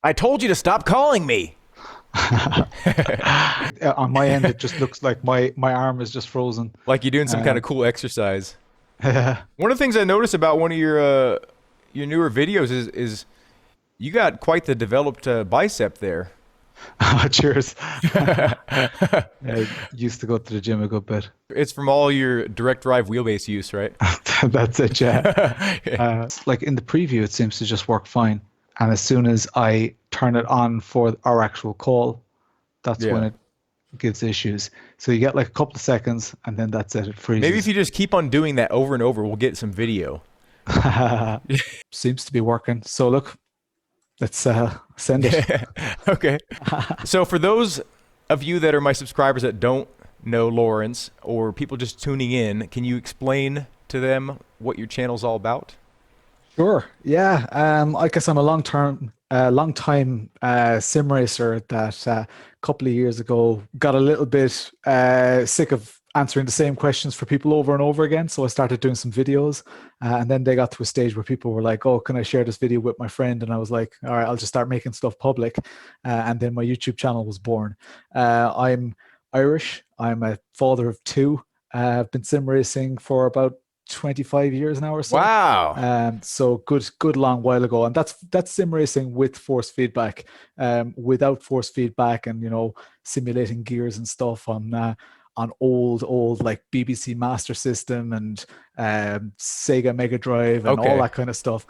I told you to stop calling me. On my end, it just looks like my arm is just frozen. Like you're doing some kind of Um, cool exercise. yeah. One of the things I noticed about one of your newer videos is you got quite the developed bicep there. Cheers. I used to go to the gym a good bit. It's from all your direct drive wheelbase use, right? That's it, yeah. Yeah. Like in the preview, it seems to just work fine. And as soon as I turn it on for our actual call, that's when Yeah. it gives issues. So you get like a couple of seconds and then that's it. It Maybe if freezes. you just keep on doing that over and over, we'll get some video. Seems to be working. So look, let's send it. Yeah. Okay. So for those of you that are my subscribers that don't know Lawrence or people just tuning in, can you explain to them what your channel's all about? Sure. Yeah. I guess I'm a long time sim racer that a couple of years ago got a little bit sick of answering the same questions for people over and over again. So I started doing some videos, and then they got to a stage where people were like, "Oh, can I share this video with my friend?" And I was like, "All right, I'll just start making stuff public." And then my YouTube channel was born. I'm Irish. I'm a father of two. I've been sim racing for about 25 years now or so. Wow. So good long while ago. And that's sim racing with force feedback. Without force feedback and simulating gears and stuff on old like BBC Master System and Sega Mega Drive and all Okay. that kind of stuff.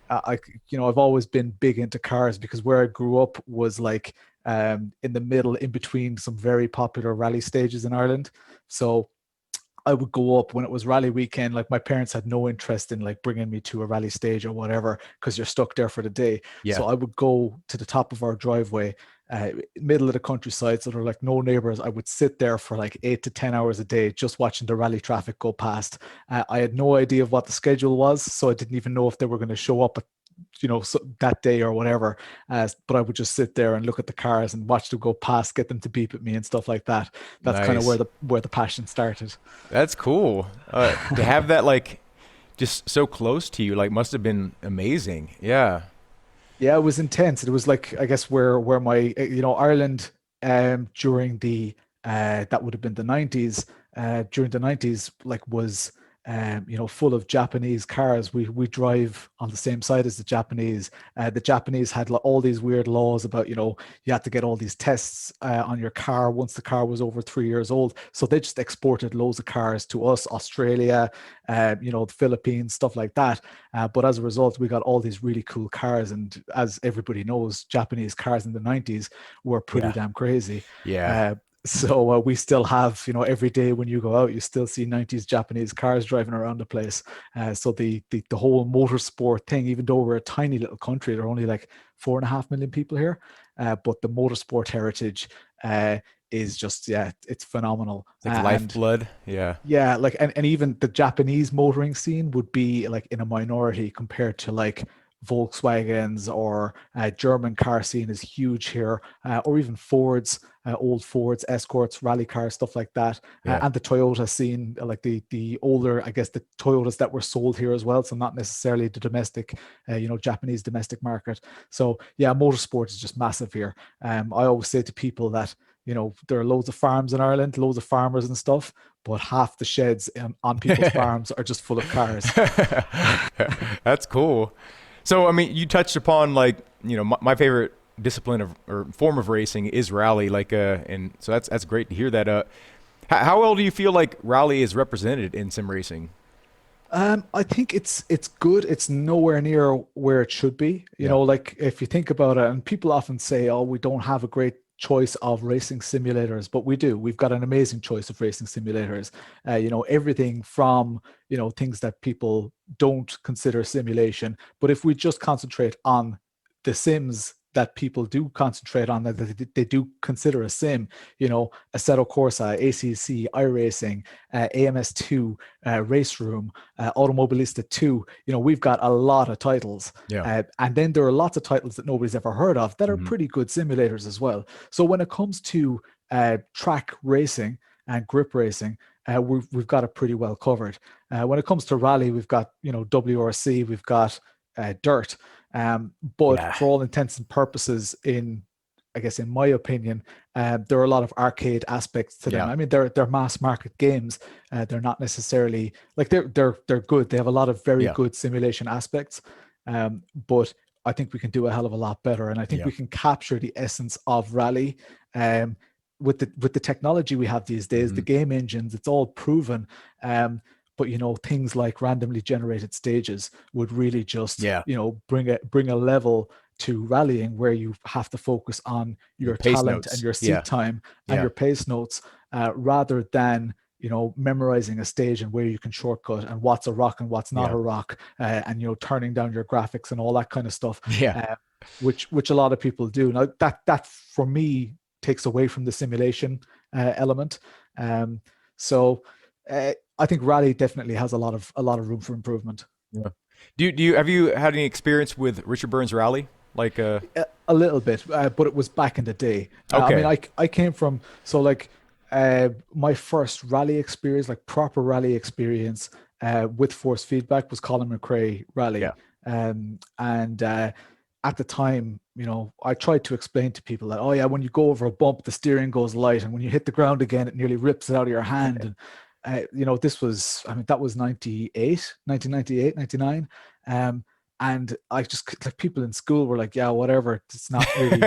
I've always been big into cars because where I grew up was like in the middle, in between some very popular rally stages in Ireland. So I would go up when it was rally weekend. Like my parents had no interest in like bringing me to a rally stage or whatever because you're stuck there for the day. Yeah. So I would go to the top of our driveway, middle of the countryside. So there were like no neighbors. I would sit there for like 8 to 10 hours a day just watching the rally traffic go past. I had no idea of what the schedule was, so I didn't even know if they were going to show up at that day or whatever. But I would just sit there and look at the cars and watch them go past, get them to beep at me and stuff like that. That's kind of where Nice. the passion started. That's cool. To have that like just so close to you, like must have been amazing. Yeah. Yeah, it was intense. It was like I guess where my Ireland during the that would have been the 90s. During the 90s, like was full of Japanese cars. We drive on the same side as the Japanese. The Japanese had all these weird laws about you had to get all these tests on your car once the car was over 3 years old. So they just exported loads of cars to us, Australia, the Philippines, stuff like that. But as a result, we got all these really cool cars. And as everybody knows, Japanese cars in the 90s were pretty Yeah. damn crazy. Yeah. Uh, so we still have, every day when you go out, you still see 90s Japanese cars driving around the place. So the whole motorsport thing, even though we're a tiny little country, there are only like 4.5 million people here. But the motorsport heritage is just, yeah, it's phenomenal. It's like And lifeblood. Yeah. yeah, like and even the Japanese motoring scene would be like in a minority compared to like Volkswagens or German car scene is huge here, or even Fords, old Fords, Escorts, rally cars, stuff like that, Yeah. and the Toyota scene, like the older, I guess, the Toyotas that were sold here as well. So not necessarily the domestic, Japanese domestic market. So yeah, motorsport is just massive here. I always say to people that there are loads of farms in Ireland, loads of farmers and stuff, but half the sheds on people's farms are just full of cars. That's cool. So, I mean, you touched upon like, my favorite discipline of or form of racing is rally, like, and so that's great to hear that. How well do you feel like rally is represented in sim racing? I think it's good. It's nowhere near where it should be. Yeah. Like if you think about it, and people often say, "Oh, we don't have a great choice of racing simulators," but we do. We've got an amazing choice of racing simulators. Everything from things that people don't consider simulation, but if we just concentrate on the sims that people do concentrate on that they do consider a sim, Assetto Corsa, ACC, iRacing, AMS2, Race Room, Automobilista 2. We've got a lot of titles. Yeah. And then there are lots of titles that nobody's ever heard of that are Hmm. pretty good simulators as well. So when it comes to track racing and grip racing, we've got it pretty well covered. When it comes to rally, we've got WRC, we've got dirt. But Yeah. for all intents and purposes, I guess in my opinion, there are a lot of arcade aspects to them. Yeah. I mean, they're mass market games. They're not necessarily like they're good. They have a lot of very Yeah. good simulation aspects, but I think we can do a hell of a lot better, and I think Yeah. we can capture the essence of rally. Um, with the technology we have these days, the Hmm. game engines, it's all proven. But things like randomly generated stages would really just Yeah. bring a level to rallying where you have to focus on And your pace talent and notes. your Yeah. seat time and Yeah. your pace notes, rather than memorizing a stage and where you can shortcut and what's a rock and what's not Yeah. a rock, and turning down your graphics and all that kind of stuff, Yeah. uh, which a lot of people do. Now that for me takes away from the simulation element. So I think rally definitely has a lot of room for improvement. Yeah. Do you have you had any experience with Richard Burns Rally? Like A little bit, but it was back in the day. I mean, okay. I came from, so like, my first rally experience, like proper rally experience, with force feedback was Colin McRae Yeah. rally. And at the time, I tried to explain to people that, oh yeah, when you go over a bump, the steering goes light, and when you hit the ground again, it nearly rips it out of your hand. And this was, I mean, that was 1998, 99. And I just, like, people in school were like, yeah, whatever, it's not really,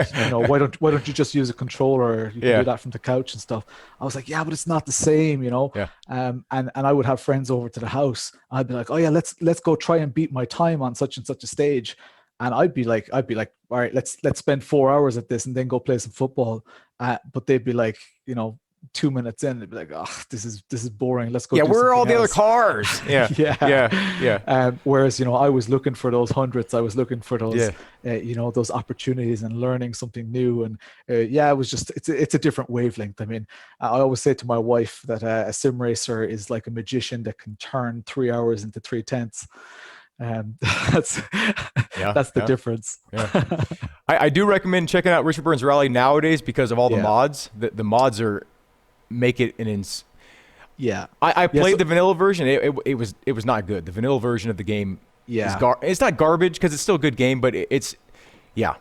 why don't you just use a controller? You can do Yeah. that from the couch and stuff. I was like, yeah, but it's not the same. Yeah. And I would have friends over to the house. I'd be like, oh yeah, let's go try and beat my time on such and such a stage. And I'd be like, all right, let's spend 4 hours at this and then go play some football. But they'd be like, 2 minutes in, they'd be like, oh, this is boring. Let's go Yeah. do Where are all something the other else. cars? Yeah. Yeah. Yeah. Yeah. Whereas, I was looking for those hundreds. I was looking for those, Yeah. those opportunities and learning something new. And yeah, it was just, it's a different wavelength. I mean, I always say to my wife that a sim racer is like a magician that can turn 3 hours into 3/10. Um, that's Yeah. that's the Yeah. difference. Yeah. I do recommend checking out Richard Burns Rally nowadays because of all the Yeah, mods. The mods are make it an yeah, I yeah. played the vanilla version. It was not good. The vanilla version of the game is Yeah, it's not garbage because it's still a good game, but it's yeah.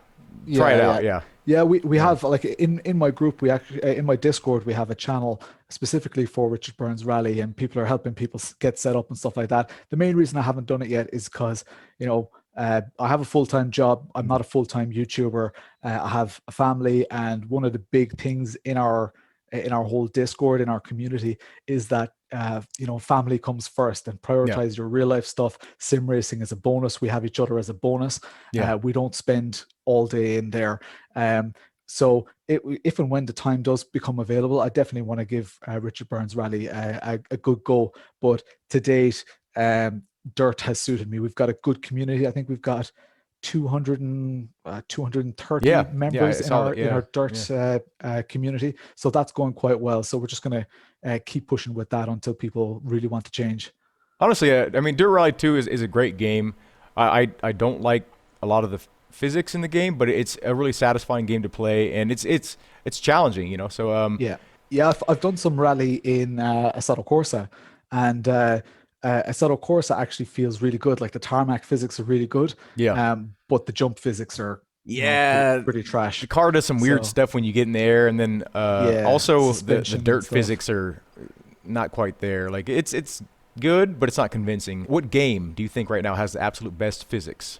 Try it yeah, yeah, out. Yeah. yeah. We Yeah. have, like, in my group, we actually, in my Discord, we have a channel specifically for Richard Burns Rally, and people are helping people get set up and stuff like that. The main reason I haven't done it yet is because I have a full-time job. I'm Mhm. not a full-time YouTuber. I have a family, and one of the big things in our whole Discord, in our community, is that family comes first, and Yeah. prioritize your real life stuff. Sim racing is a bonus. We have each other as a bonus. Yeah. We don't spend all day in there. So if and when the time does become available, I definitely want to give Richard Burns Rally a good go. But to date, Dirt has suited me. We've got a good community. I think we've got 230 Yeah. Yeah. I members in saw our that. Yeah. Dirt Yeah. community. So that's going quite well. So we're just going to keep pushing with that until people really want to change. Honestly, I mean, Dirt Rally 2 is a great game. I don't like a lot of the physics in the game, but it's a really satisfying game to play, and it's challenging, So Yeah, yeah. I've done some rally in Assetto Corsa, and Assetto Corsa actually feels really good. Like, the tarmac physics are really good, yeah, but the jump physics are, pretty yeah. pretty The trash. car does some weird So stuff when you get in there, and then yeah, also the suspension and dirt stuff. physics are not quite there. Like it's good, but it's not convincing. What game do you think right now has the absolute best physics?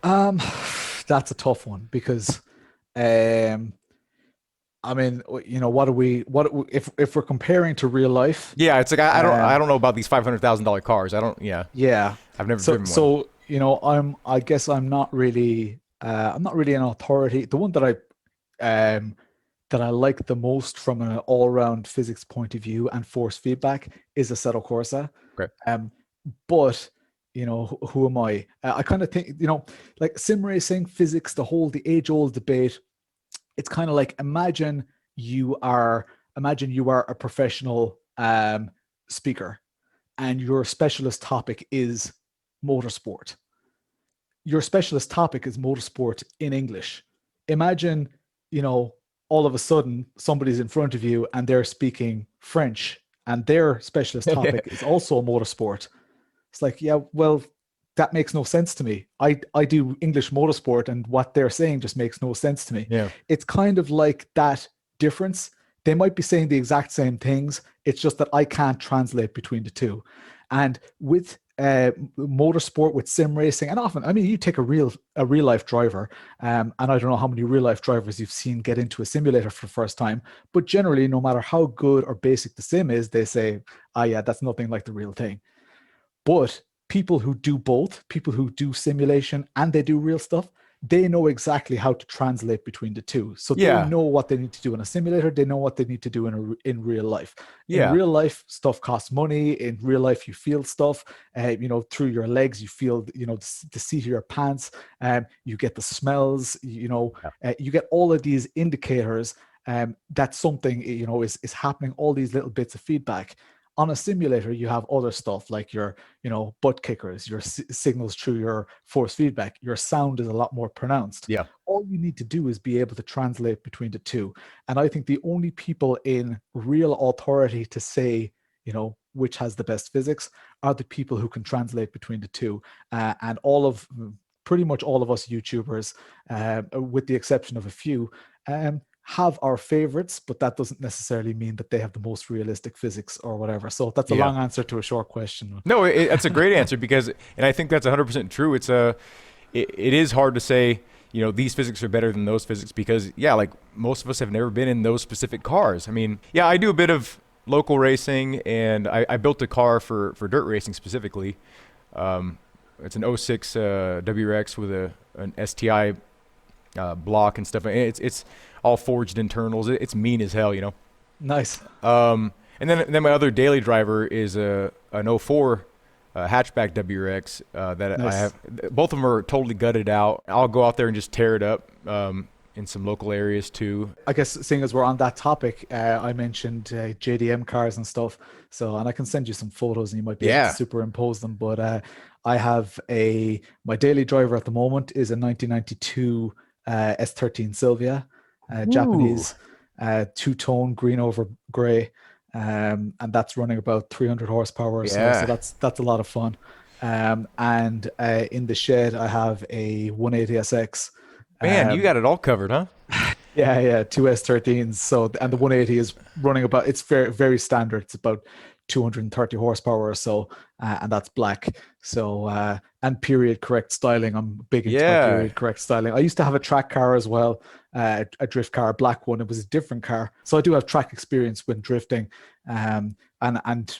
Um, that's a tough one because, um, I mean, if we're comparing to real life? Yeah, it's like I Um, don't know about these $500,000 cars. I don't. Yeah, yeah. I've never So driven one. so I guess I'm not really an authority. The one that I like the most from an all-round physics point of view and force feedback is Assetto Corsa. Okay. Um, but who am I? I kind of think, like sim racing physics, the age-old debate. It's kind of like, imagine you are a professional speaker, and your specialist topic is motorsport. Your specialist topic is motorsport in English. Imagine, you know, all of a sudden somebody's in front of you and they're speaking French, and their specialist topic is also motorsport. It's like, yeah, well, that makes no sense to me. I do English motorsport, and what they're saying just makes no sense to me. Yeah. It's kind of like that difference. They might be saying the exact same things. It's just that I can't translate between the two. And with motorsport, with sim racing, and often, I mean, you take a real life driver, and I don't know how many real life drivers you've seen get into a simulator for the first time, but generally, no matter how good or basic the sim is, they say, "Ah, yeah, that's nothing like the real thing." But people who do both, people who do simulation and they do real stuff, they know exactly how to translate between the two. So they Yeah. know what they need to do in a simulator. They know what they need to do in real life. In Yeah. real life, stuff costs money. In real life, you feel stuff. Through your legs, you feel the seat of your pants. You get the smells. You get all of these indicators that something is happening. All these little bits of feedback. On a simulator, you have other stuff like your butt kickers, your signals through your force feedback. Your sound is a lot more pronounced. Yeah. All you need to do is be able to translate between the two. And I think the only people in real authority to say, which has the best physics are the people who can translate between the two. And pretty much all of us YouTubers, with the exception of a few, have our favorites, but that doesn't necessarily mean that they have the most realistic physics or whatever. So that's a Yeah. long answer to a short question. No, that's a great answer because, and I think that's 100% true. It is hard to say, these physics are better than those physics because, yeah, like most of us have never been in those specific cars. I mean, yeah, I do a bit of local racing, and I built a car for dirt racing specifically. It's an '06 WRX with an STI block and stuff. And it's all forged internals. It's mean as hell. Nice. And then my other daily driver is an '04 hatchback WRX that I Nice. have. Both of them are totally gutted out. I'll go out there and just tear it up in some local areas too. I guess seeing as we're on that topic, I mentioned JDM cars and stuff. And I can send you some photos and you might be able to Yeah. superimpose them. But I have my daily driver at the moment is a 1992 S13 Sylvia, Ooh. Japanese, two-tone green over gray. And that's running about 300 horsepower or so Yeah. that's a lot of fun. And in the shed, I have a 180SX. Man, you got it all covered, huh? Yeah, two S13s. And the 180 is running it's very, very standard. It's about 230 horsepower or so, and that's black. And period correct styling. I'm big into my Yeah. period correct styling. I used to have a track car as well, a drift car, a black one. It was a different car, so I do have track experience when drifting. And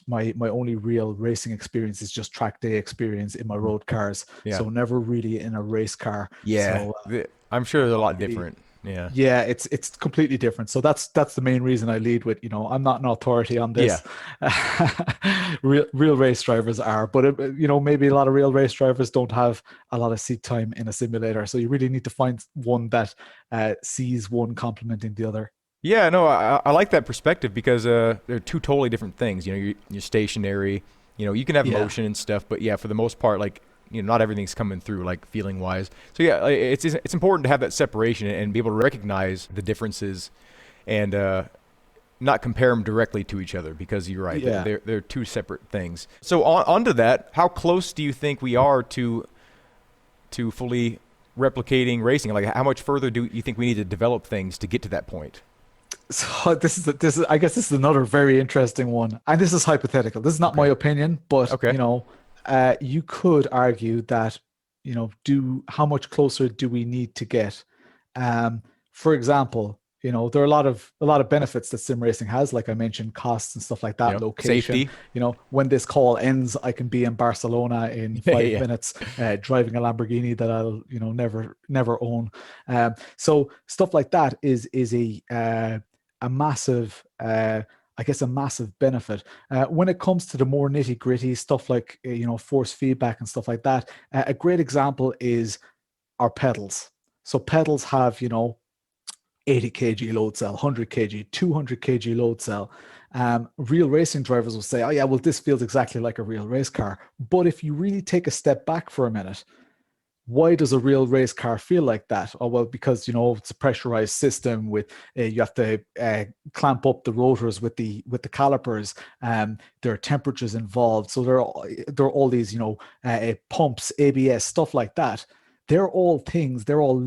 my only real racing experience is just track day experience in my road cars. Yeah. So never really in a race car. Yeah. So I'm sure they're a lot really, different. Yeah. yeah, it's completely different. So that's the main reason I lead with, I'm not an authority on Yeah. this. Real race drivers are, but maybe a lot of real race drivers don't have a lot of seat time in a simulator. So you really need to find one that sees one complementing the other. Yeah, no, I like that perspective because they're two totally different things. You're stationary. You can have Yeah. motion and stuff, but yeah, for the most part, like not everything's coming through like feeling wise. So yeah, it's important to have that separation and be able to recognize the differences and not compare them directly to each other because you're right, Yeah. they're two separate things. So onto that, how close do you think we are to fully replicating racing? Like, how much further do you think we need to develop things to get to that point? So this is I guess this is another very interesting one, and this is hypothetical. This is not my Okay. opinion, but Okay. you could argue that do how much closer do we need to get? For example, there are a lot of benefits that sim racing has, like I mentioned, costs and stuff like that, location. Safety. When this call ends, I can be in Barcelona in Yeah, five yeah, minutes, driving a Lamborghini that I'll never own. So stuff like that is a massive, I guess, a massive benefit. When it comes to the more nitty gritty stuff like force feedback and stuff like that, a great example is our pedals. So pedals have 80 kg load cell, 100 kg, 200 kg load cell. Real racing drivers will say, "Oh yeah, well this feels exactly like a real race car." But if you really take a step back for a minute, Why does a real race car feel like that? Oh, well, because, it's a pressurized system with, you have to clamp up the rotors with the calipers. There are temperatures involved. So there are all these, pumps, ABS, stuff like that. They're all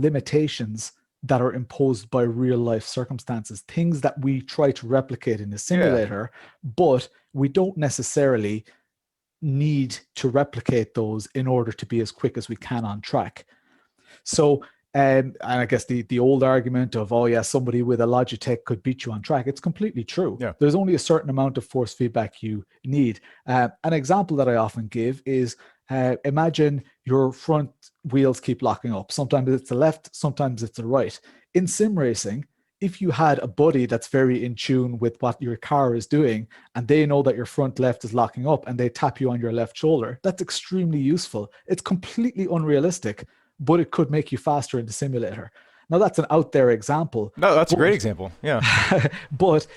limitations that are imposed by real life circumstances, things that we try to replicate in a Yeah. simulator, but we don't necessarily need to replicate those in order to be as quick as we can on track. So, and I guess the old argument of, oh yeah, somebody with a Logitech could beat you on track, it's completely true. Yeah. There's only a certain amount of force feedback you need. An example that I often give is, imagine your front wheels keep locking up. Sometimes it's the left, sometimes it's the right. In sim racing, if you had a buddy that's very in tune with what your car is doing, and they know that your front left is locking up and they tap you on your left shoulder, that's extremely useful. It's completely unrealistic, but it could make you faster in the simulator. Now that's an out there example, No, that's a great but example. Yeah. but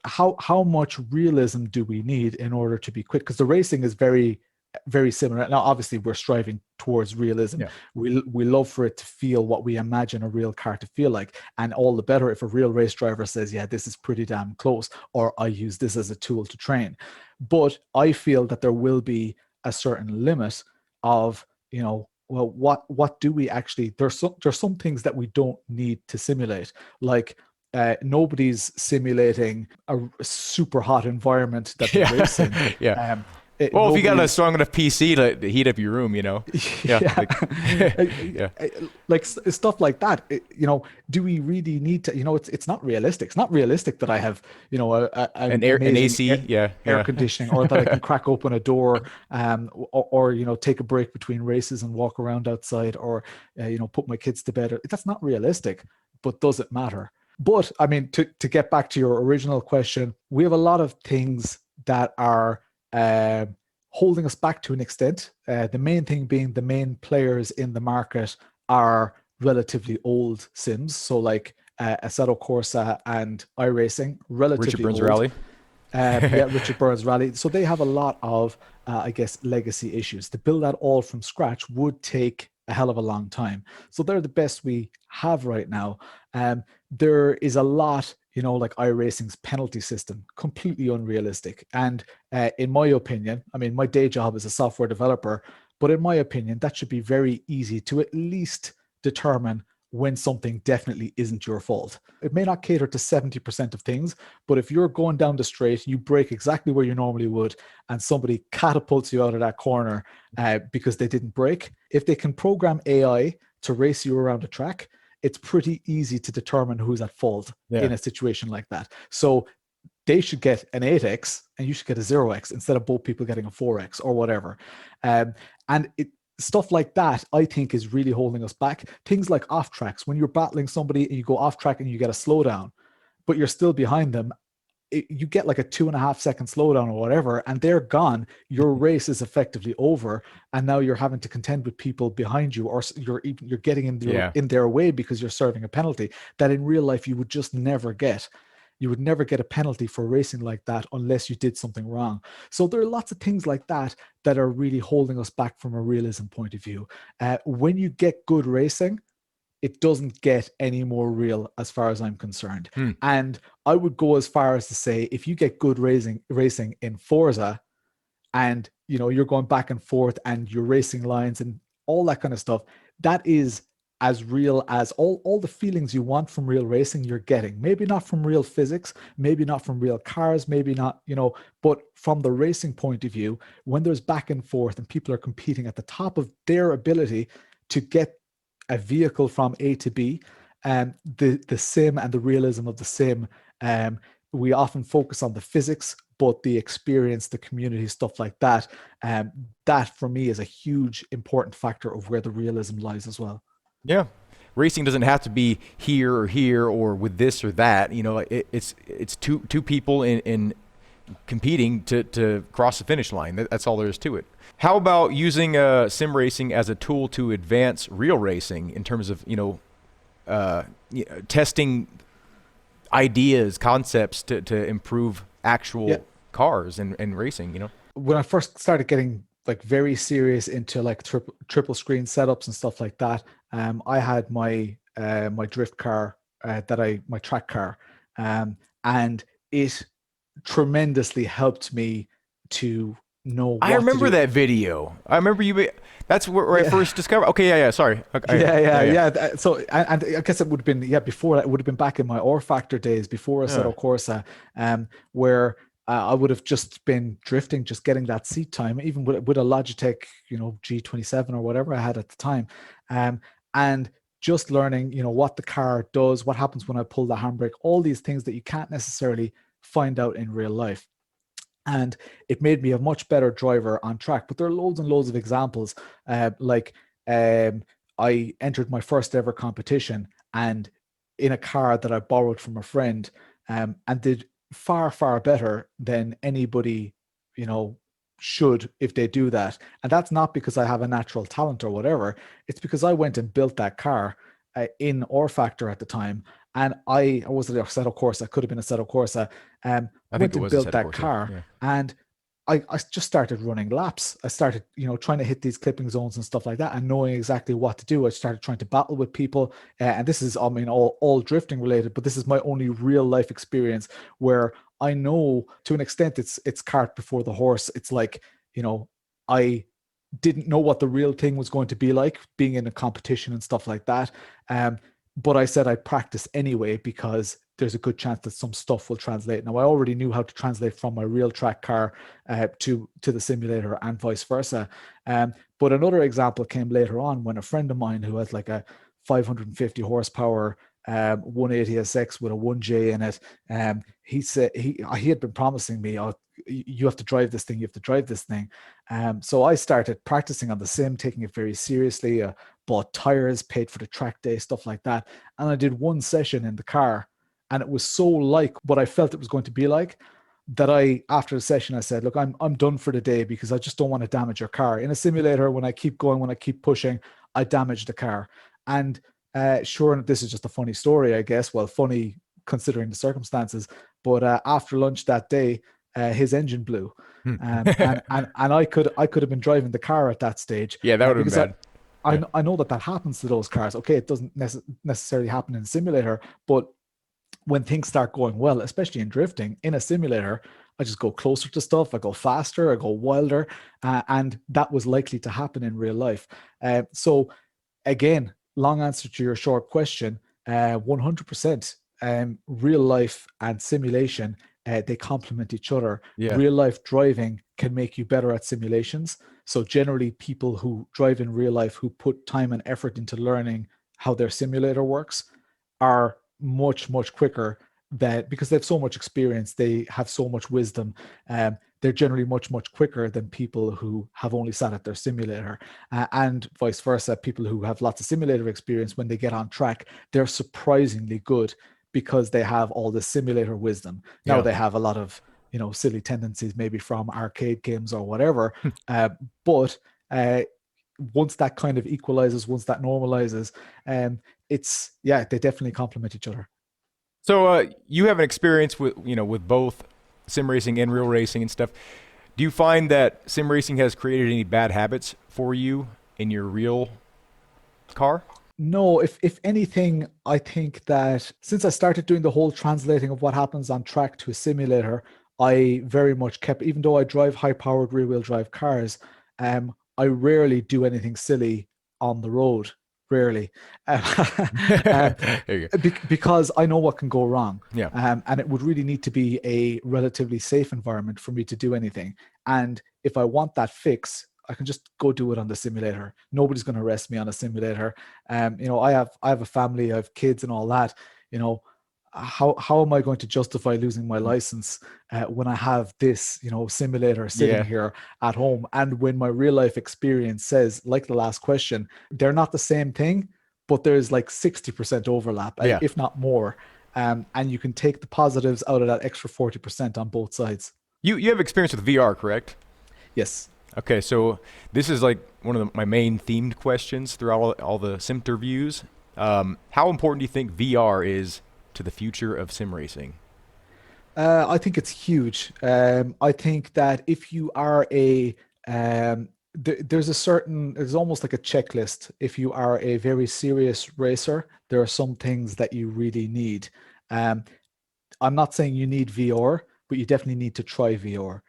how much realism do we need in order to be quick? Because the racing is very very similar. Now, obviously, we're striving towards realism. Yeah. We love for it to feel what we imagine a real car to feel like, and all the better if a real race driver says, "Yeah, this is pretty damn close," or "I use this as a tool to train." But I feel that there will be a certain limit of, well, what do we actually? There's some things that we don't need to simulate, like. Nobody's simulating a super hot environment that they're racing. Yeah. Yeah. Um, Well, if you got a Nobody's strong enough PC to heat up your room, Yeah. yeah. Like, yeah. Like stuff like that. Do we really need to, it's not realistic. It's not realistic that I have, an An amazing AC. Yeah. air Yeah. conditioning, or that I can crack open a door, or take a break between races and walk around outside, or put my kids to bed. That's not realistic, but does it matter? But I mean, to get back to your original question, we have a lot of things that are uh, holding us back to an extent. The main thing being the main players in the market are relatively old sims. So like Assetto Corsa and iRacing, Richard relatively Burns old. Rally. Yeah, Richard Burns Rally. So they have a lot of, I guess, legacy issues. To build that all from scratch would take a hell of a long time. So they're the best we have right now. There is a lot, like iRacing's penalty system, completely unrealistic. And in my opinion, I mean, my day job is a software developer, but in my opinion, that should be very easy to at least determine when something definitely isn't your fault. It may not cater to 70% of things, but if you're going down the straight, you brake exactly where you normally would, and somebody catapults you out of that corner because they didn't brake, if they can program AI to race you around a track, it's pretty easy to determine who's at fault Yeah. in a situation like that. So they should get an 8x and you should get a 0x instead of both people getting a 4x or whatever. And stuff like that, I think, is really holding us back. Things like off tracks, when you're battling somebody and you go off track and you get a slowdown, but you're still behind them, you get like a 2.5 second slowdown or whatever, and they're gone. Your race is effectively over, and now you're having to contend with people behind you, or you're getting Yeah. in their way because you're serving a penalty that in real life you would just never get. You would never get a penalty for racing like that unless you did something wrong. So there are lots of things like that that are really holding us back from a realism point of view. When you get good racing, it doesn't get any more real as far as I'm concerned. Hmm. And I would go as far as to say, if you get good racing in Forza, and you're going back and forth and you're racing lines and all that kind of stuff, that is as real as all the feelings you want from real racing you're getting. Maybe not from real physics, maybe not from real cars, maybe not, but from the racing point of view, when there's back and forth and people are competing at the top of their ability to get a vehicle from A to B, the sim and the realism of the sim, we often focus on the physics, but the experience, the community, stuff like that, that for me is a huge important factor of where the realism lies as well. Yeah. Racing doesn't have to be here or with this or that. It's two people in competing to cross the finish line. That's all there is to it. How about using sim racing as a tool to advance real racing in terms of testing ideas, concepts to improve actual cars and racing? When I first started getting like very serious into like triple screen setups and stuff like that, I had my drift car, my track car, um, and it tremendously helped me to know I what to remember do. that video. I remember you. That's where I Yeah. first discovered. Okay, yeah, yeah. Sorry. Okay, Yeah, yeah, yeah, yeah. yeah. So, and I guess it would have been, yeah, before that, it would have been back in my R Factor days before Yeah. Assetto Corsa, where I would have just been drifting, just getting that seat time, even with a Logitech, G27 or whatever I had at the time, and just learning, what the car does, what happens when I pull the handbrake, all these things that you can't necessarily find out in real life. And it made me a much better driver on track. But there are loads and loads of examples. Like I entered my first ever competition and in a car that I borrowed from a friend, and did far, far better than anybody, you know, should if they do that. And that's not because I have a natural talent or whatever. It's because I went and built that car in R Factor at the time. And I was a Assetto Corsa, could have been a Assetto Corsa. I think Went it and was a built set of that course. Yeah. car, Yeah. and I just started running laps. I started, trying to hit these clipping zones and stuff like that, and knowing exactly what to do. I started trying to battle with people, and this is, I mean, all drifting related, but this is my only real life experience where I know to an extent it's cart before the horse. It's like, I didn't know what the real thing was going to be like being in a competition and stuff like that. Um, but I said I'd practice anyway because there's a good chance that some stuff will translate. Now I already knew how to translate from my real track car to the simulator and vice versa. But another example came later on when a friend of mine who has like a 550 horsepower 180 SX with a 1J in it. He said he had been promising me, "Oh, you have to drive this thing. You have to drive this thing." So I started practicing on the sim, taking it very seriously. Bought tires, paid for the track day, stuff like that. And I did one session in the car, and it was so like what I felt it was going to be like that after the session, I said, "Look, I'm done for the day because I just don't want to damage your car." In a simulator, when I keep going, when I keep pushing, I damage the car. And sure, this is just a funny story, I guess. Well, funny considering the circumstances. But after lunch that day, his engine blew, Hmm. and I could have been driving the car at that stage, Yeah, that would have been because I. bad. I, Yeah. I know that happens to those cars. Okay, it doesn't necessarily happen in a simulator, but when things start going well, especially in drifting in a simulator, I just go closer to stuff. I go faster. I go wilder, and that was likely to happen in real life. So again, long answer to your short question, 100%. Real life and simulation, they complement each other. Yeah. Real life driving can make you better at simulations. So generally, people who drive in real life, who put time and effort into learning how their simulator works, are much, much quicker, that because they have so much experience, they have so much wisdom. They're generally much, much quicker than people who have only sat at their simulator, and vice versa. People who have lots of simulator experience, when they get on track, they're surprisingly good because they have all the simulator wisdom. Now Yeah. they have a lot of, silly tendencies maybe from arcade games or whatever, but once that kind of equalizes, once that normalizes, it's, yeah, they definitely complement each other. So you have an experience with both sim racing and real racing and stuff. Do you find that sim racing has created any bad habits for you in your real car? No, if anything, I think that since I started doing the whole translating of what happens on track to a simulator, I very much kept, even though I drive high-powered rear-wheel drive cars, I rarely do anything silly on the road. Rarely. Um, um, There you go. because I know what can go wrong. Yeah. And it would really need to be a relatively safe environment for me to do anything. And if I want that fix, I can just go do it on the simulator. Nobody's going to arrest me on a simulator. I have a family, I have kids and all that. You know, how am I going to justify losing my license when I have this, simulator sitting Yeah. here at home? And when my real life experience says, like the last question, they're not the same thing, but there's like 60% overlap, Yeah. if not more. And you can take the positives out of that extra 40% on both sides. You have experience with VR, correct? Yes. Okay, so this is like one of my main themed questions throughout all the SIMterviews. How important do you think VR is to the future of sim racing? I think it's huge. I think that if you are a there's a certain, there's almost like a checklist. If you are a very serious racer, there are some things that you really need. Um, I'm not saying you need VR, but you definitely need to try VR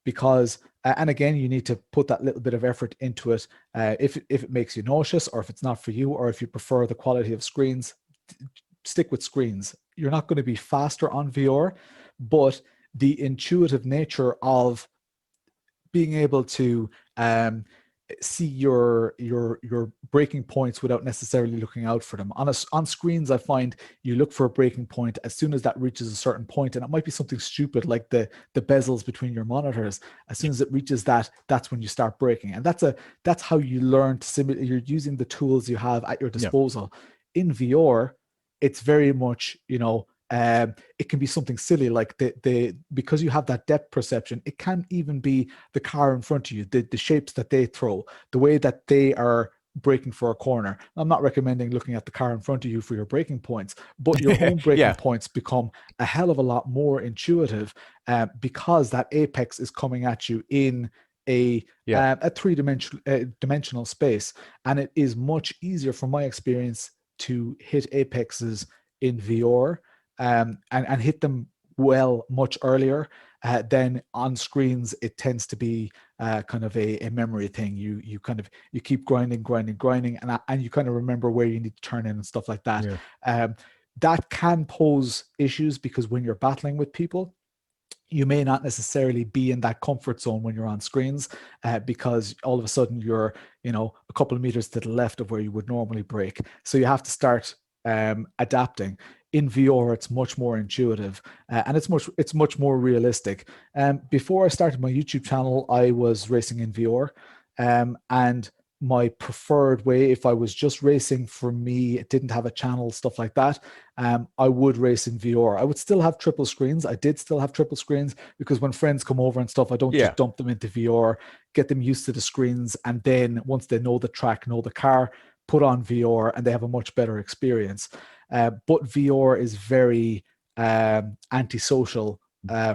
because, and again, you need to put that little bit of effort into it. If it makes you nauseous, or if it's not for you, or if you prefer the quality of screens, stick with screens. You're not going to be faster on VR, but the intuitive nature of being able to see your breaking points without necessarily looking out for them on screens. I find you look for a breaking point as soon as that reaches a certain point, and it might be something stupid like the bezels between your monitors. As soon as it reaches that, that's when you start breaking, and that's how you learn to simulate. You're using the tools you have at your Yeah. disposal. In VR, it's very much, it can be something silly like the because you have that depth perception. It can even be the car in front of you, the shapes that they throw, the way that they are braking for a corner. I'm not recommending looking at the car in front of you for your braking points, but your own braking Yeah. points become a hell of a lot more intuitive because that apex is coming at you in Yeah. a dimensional space, and it is much easier, from my experience, to hit apexes in VR and hit them well much earlier. Then on screens, it tends to be kind of a memory thing. You kind of you keep grinding, and you kind of remember where you need to turn in and stuff like that. Yeah. Um, that can pose issues because when you're battling with people, you may not necessarily be in that comfort zone when you're on screens because all of a sudden you're, a couple of meters to the left of where you would normally brake. So you have to start adapting. In VR, it's much more intuitive and it's much more realistic. Before I started my YouTube channel, I was racing in VR, and my preferred way, if I was just racing for me, it didn't have a channel, stuff like that, I would race in VR. I would still have triple screens. I did still have triple screens because when friends come over and stuff, I don't Yeah. just dump them into VR, get them used to the screens, and then once they know the track, know the car, put on VR, and they have a much better experience. But VR is very antisocial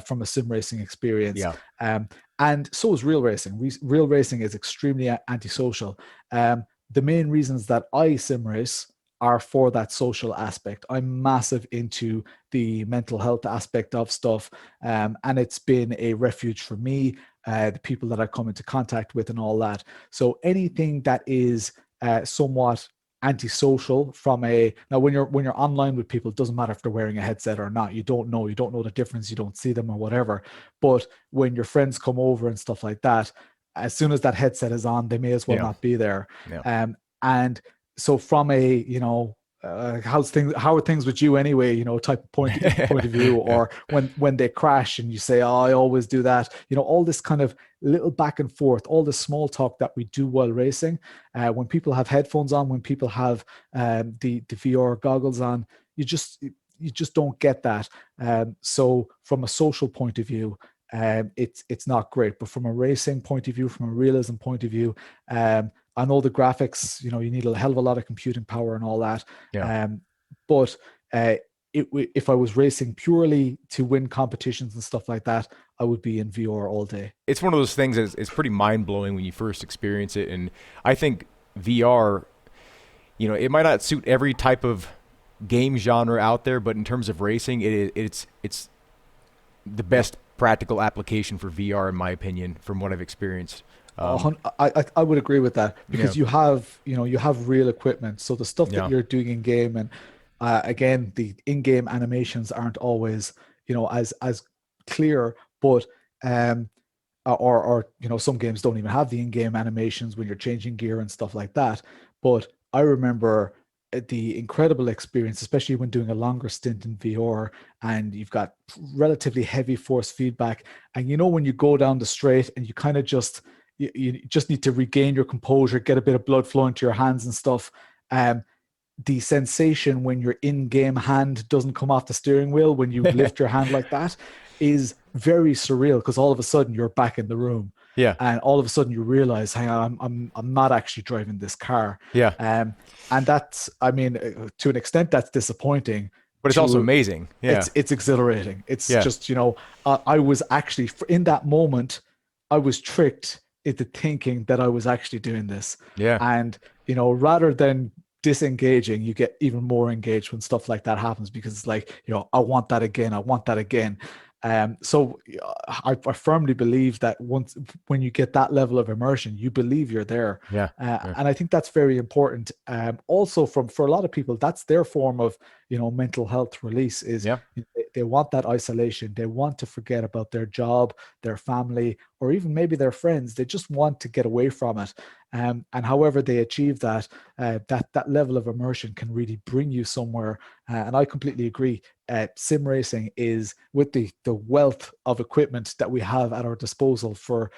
from a sim racing experience. Yeah. Um, and so is real racing. Real racing is extremely antisocial. The main reasons that I sim race are for that social aspect. I'm massive into the mental health aspect of stuff, and it's been a refuge for me, the people that I come into contact with, and all that. So anything that is somewhat antisocial from a now when you're online with people, it doesn't matter if they're wearing a headset or not. You don't know the difference, you don't see them or whatever. But when your friends come over and stuff like that, as soon as that headset is on, they may as well Yeah. not be there. Yeah. And so from a how are things with you anyway, type of point of view, Yeah. or when they crash and you say, oh, I always do that, all this kind of little back and forth, all the small talk that we do while racing, when people have headphones on, when people have the VR goggles on, you just don't get that. So from a social point of view, it's not great. But from a racing point of view, from a realism point of view, I know the graphics, you need a hell of a lot of computing power and all that. Yeah. Um, but if I was racing purely to win competitions and stuff like that, I would be in VR all day. It's one of those things that's it's pretty mind blowing when you first experience it. And I think VR, it might not suit every type of game genre out there, but in terms of racing, it's the best practical application for VR in my opinion, from what I've experienced. I would agree with that Yeah. because you have real equipment. So the stuff that Yeah. you're doing in game, and again, the in-game animations aren't always as clear, but um or some games don't even have the in-game animations when you're changing gear and stuff like that. But I remember the incredible experience, especially when doing a longer stint in VR, and you've got relatively heavy force feedback, and when you go down the straight and you kind of you just need to regain your composure, get a bit of blood flowing to your hands and stuff. um the sensation when your in-game hand doesn't come off the steering wheel when you lift your hand like that is very surreal, because all of a sudden you're back in the room, Yeah. and all of a sudden you realize, hang on, I'm not actually driving this car. Yeah. And that's, I mean, to an extent that's disappointing. But it's also To amazing. Yeah. it's exhilarating. It's Yeah. just, I was actually in that moment, I was tricked into thinking that I was actually doing this. Yeah. And, rather than disengaging, you get even more engaged when stuff like that happens because it's like, I want that again. I want that again. So I firmly believe that when you get that level of immersion, you believe you're there. Yeah. Yeah. And I think that's very important. Also, for a lot of people, that's their form of mental health release is Yeah. they want that isolation. They want to forget about their job, their family, or even maybe their friends. They just want to get away from it. And however they achieve that, that level of immersion can really bring you somewhere. And I completely agree. Sim racing is with the wealth of equipment that we have at our disposal for,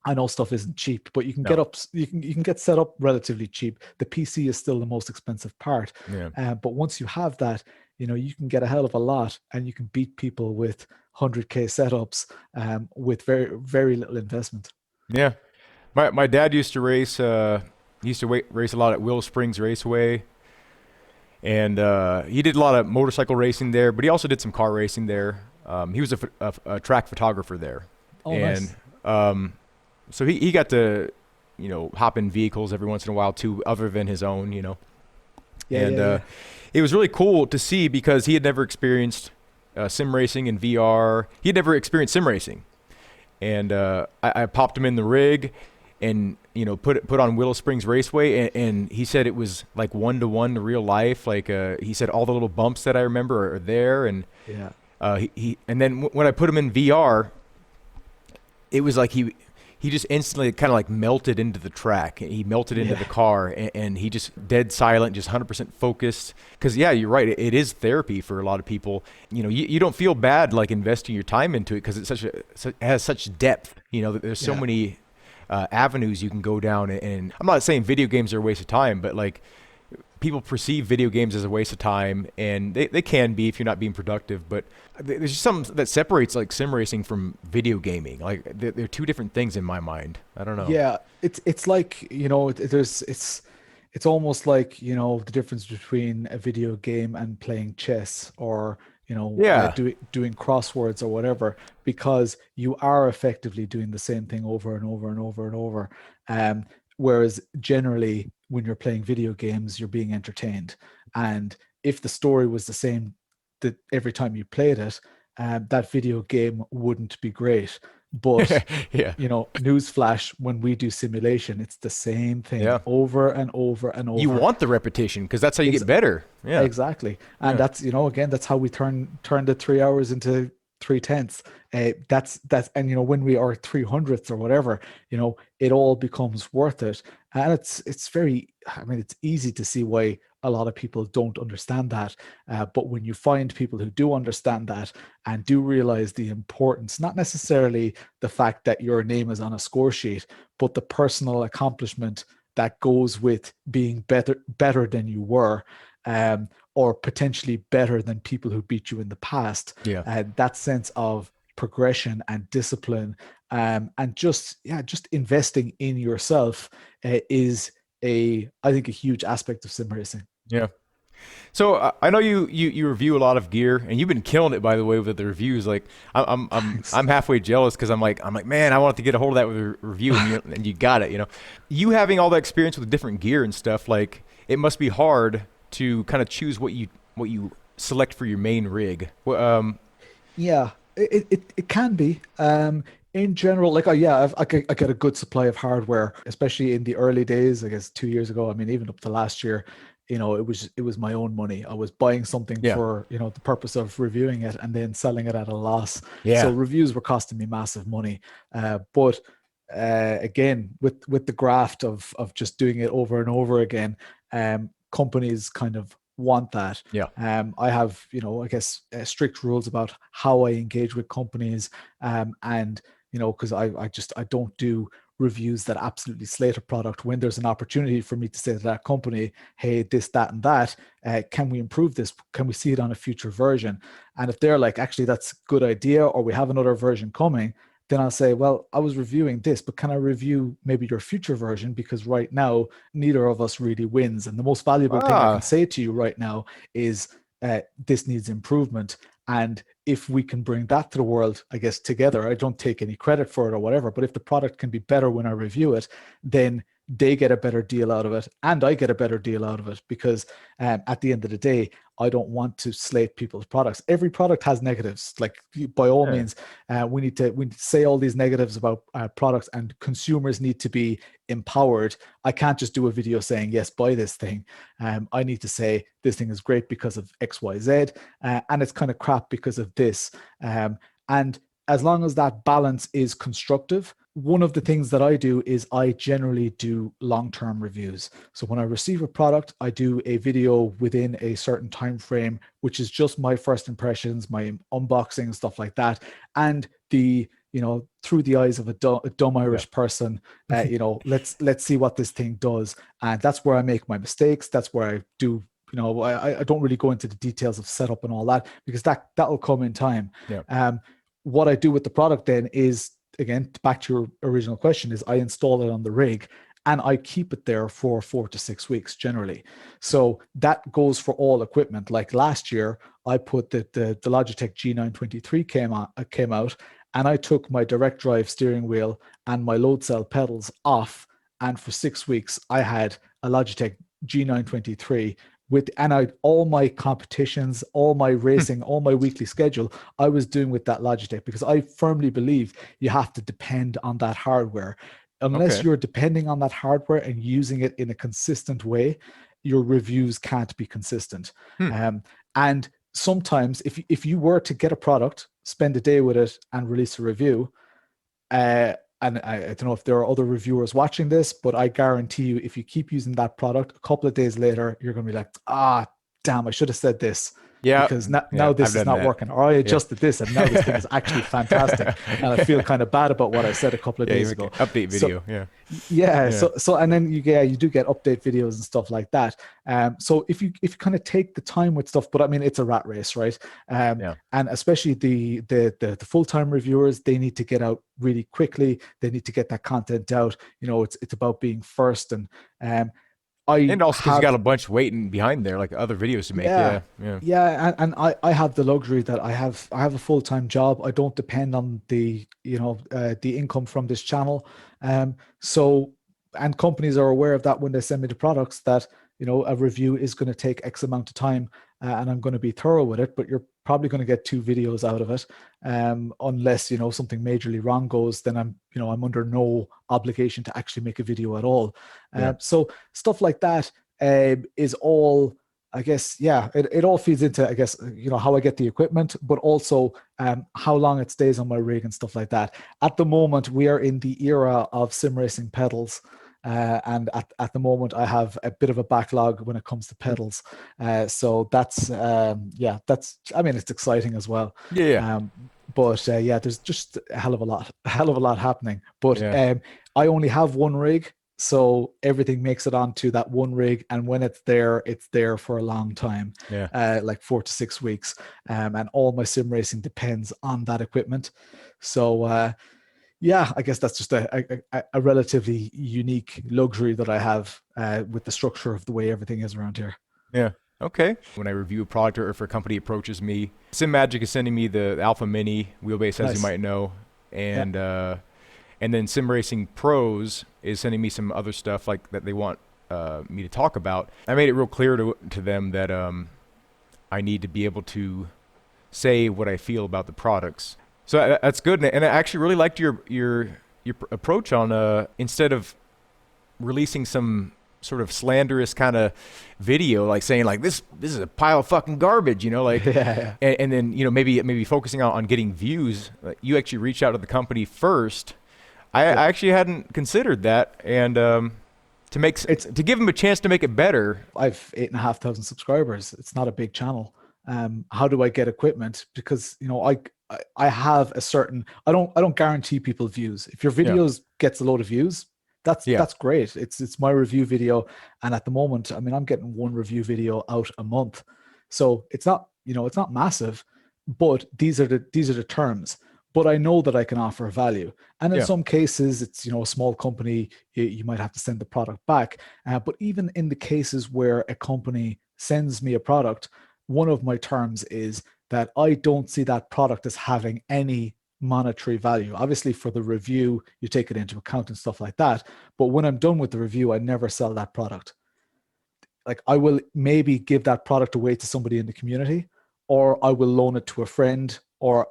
I know stuff isn't cheap, but you can No. you can get set up relatively cheap. The PC is still the most expensive part, Yeah. but once you have that, you can get a hell of a lot, and you can beat people with 100K setups with very very little investment. Yeah. My dad used to race. He used to race a lot at Willow Springs Raceway, and he did a lot of motorcycle racing there. But he also did some car racing there. He was a track photographer there, Oh, and nice. so he got to hop in vehicles every once in a while too, other than his own. Yeah, And yeah, yeah, it was really cool to see because he had never experienced sim racing in VR. He had never experienced sim racing, and I popped him in the rig, and put on Willow Springs Raceway, and he said it was like 1-to-1 to real life. Like he said, all the little bumps that I remember are there, and yeah, he and then when I put him in VR, it was like he just instantly kind of like melted into the track. He melted into yeah, the car, and he just dead silent, just 100% focused. Because yeah, you're right. It is therapy for a lot of people. You don't feel bad like investing your time into it because it's it has such depth. There's so yeah. many avenues you can go down. And I'm not saying video games are a waste of time, but like people perceive video games as a waste of time, and they can be if you're not being productive. But there's just something that separates like sim racing from video gaming. Like they're two different things in my mind. I don't know. Yeah, it's like, there's it's almost like, the difference between a video game and playing chess, or, Yeah, doing crosswords or whatever, because you are effectively doing the same thing over and over and over and over. Um, Whereas generally when you're playing video games, you're being entertained. And if the story was the same that every time you played it, that video game wouldn't be great. But yeah, newsflash, when we do simulation, it's the same thing yeah. over and over and You over. want the repetition because that's how you Ex- get better. Yeah, exactly. And yeah, that's, again, that's how we turn the 3 hours into 3/10. And when we are 300ths or whatever, it all becomes worth it. And it's very, I mean, it's easy to see why a lot of people don't understand that. But when you find people who do understand that and do realize the importance, not necessarily the fact that your name is on a score sheet, but the personal accomplishment that goes with being better than you were, or potentially better than people who beat you in the past. yeah. That sense of progression and discipline, and just investing in yourself, is I think a huge aspect of sim racing. Yeah. So I know you review a lot of gear, and you've been killing it by the way with the reviews. Like Thanks. I'm halfway jealous because I'm like man, I wanted to get a hold of that with a review, and you got it. You having all that experience with different gear and stuff, like it must be hard to kind of choose what you select for your main rig. Yeah, it can be. In general, like, yeah, I get a good supply of hardware, especially in the early days. I guess 2 years ago. I mean, even up to last year, it was my own money. I was buying something Yeah, for the purpose of reviewing it and then selling it at a loss. So yeah, reviews were costing me massive money. But again, with the graft of just doing it over and over again, companies kind of want that. yeah, I have, I guess, strict rules about how I engage with companies, and because I don't do reviews that absolutely slate a product when there's an opportunity for me to say to that company, hey, this, that, and that, can we improve this? Can we see it on a future version? And if they're like, actually, that's a good idea, or we have another version coming, then I'll say, well, I was reviewing this, but can I review maybe your future version? Because right now, neither of us really wins. And the most valuable thing I can ah, say to you right now is, this needs improvement. And if we can bring that to the world, I guess together, I don't take any credit for it or whatever, but if the product can be better when I review it, then they get a better deal out of it and I get a better deal out of it, because at the end of the day, I don't want to slate people's products. Every product has negatives. Like, by all Yeah. means, we need to say all these negatives about products, and consumers need to be empowered. I can't just do a video saying, yes, buy this thing. I need to say this thing is great because of XYZ, and it's kind of crap because of this. And as long as that balance is constructive, one of the things that I do is I generally do long-term reviews. So when I receive a product, I do a video within a certain time frame, which is just my first impressions, my unboxing and stuff like that. And through the eyes of a dumb Yeah. Irish person, let's see what this thing does. And that's where I make my mistakes. That's where I do. I don't really go into the details of setup and all that, because that'll come in time. Yeah. What I do with the product then is, again, back to your original question, is I install it on the rig and I keep it there for 4 to 6 weeks generally. So that goes for all equipment. Like last year, I put the Logitech G923 came out, and I took my direct drive steering wheel and my load cell pedals off. And for 6 weeks, I had a Logitech G923 and all my competitions, all my racing, all my weekly schedule, I was doing with that Logitech, because I firmly believe you have to depend on that hardware. Unless Okay. you're depending on that hardware and using it in a consistent way, your reviews can't be consistent. Hmm. And sometimes, if you were to get a product, spend a day with it, and release a review, and I don't know if there are other reviewers watching this, but I guarantee you, if you keep using that product, a couple of days later, you're going to be like, damn, I should have said this, Yeah. because now Yeah. this I've is done not that. working. Or I Yeah. adjusted this, and now this thing is actually fantastic. And I feel kind of bad about what I said a couple of Yeah. You days make an ago. update So video. Yeah. yeah, Yeah. so and then you do get update videos and stuff like that. So if you kind of take the time with stuff, but I mean, it's a rat race, right? Yeah. And especially the full-time reviewers, they need to get out really quickly. They need to get that content out. It's about being first. And I And also because you got have a bunch waiting behind there, like other videos to make. yeah, Yeah. Yeah. yeah, and I have the luxury that I have a full-time job. I don't depend on the income from this channel. So, and companies are aware of that when they send me the products, that a review is going to take X amount of time, and I'm going to be thorough with it. But you're probably going to get 2 videos out of it, unless something majorly wrong goes. Then I'm under no obligation to actually make a video at all. Yeah. So stuff like that is all, I guess, yeah, it all feeds into, I guess, how I get the equipment, but also how long it stays on my rig and stuff like that. At the moment, we are in the era of sim racing pedals. And at the moment, I have a bit of a backlog when it comes to pedals. So I mean, it's exciting as well. Yeah. Yeah. But yeah, there's just a hell of a lot happening. But Yeah. I only have one rig, so everything makes it onto that one rig, and when it's there for a long time, Yeah. like 4 to 6 weeks. And all my sim racing depends on that equipment. So yeah, I guess that's just a relatively unique luxury that I have with the structure of the way everything is around here. Yeah. Okay. When I review a product or if a company approaches me, Sim Magic is sending me the Alpha Mini wheelbase, as you Nice. might know, Yeah. and then Sim Racing Pros is sending me some other stuff like that they want me to talk about. I made it real clear to them that I need to be able to say what I feel about the products. So that's good, and I actually really liked your approach on instead of releasing some sort of slanderous kind of video, like saying like this is a pile of fucking garbage, like, Yeah. and then maybe focusing on getting views. Like, you actually reach out to the company first. I Yeah. actually hadn't considered that, and It's to give them a chance to make it better. I've 8,500 subscribers. It's not a big channel. How do I get equipment? Because I have a certain, I don't guarantee people views. If your Yeah, videos gets a load of views, yeah, that's great. It's my review video, and at the moment, I mean, I'm getting one review video out a month, so it's not massive, but these are the terms. But I know that I can offer value, and in yeah, some cases, it's a small company, you might have to send the product back. But even in the cases where a company sends me a product, one of my terms is that I don't see that product as having any monetary value. Obviously, for the review, you take it into account and stuff like that. But when I'm done with the review, I never sell that product. Like, I will maybe give that product away to somebody in the community, or I will loan it to a friend, or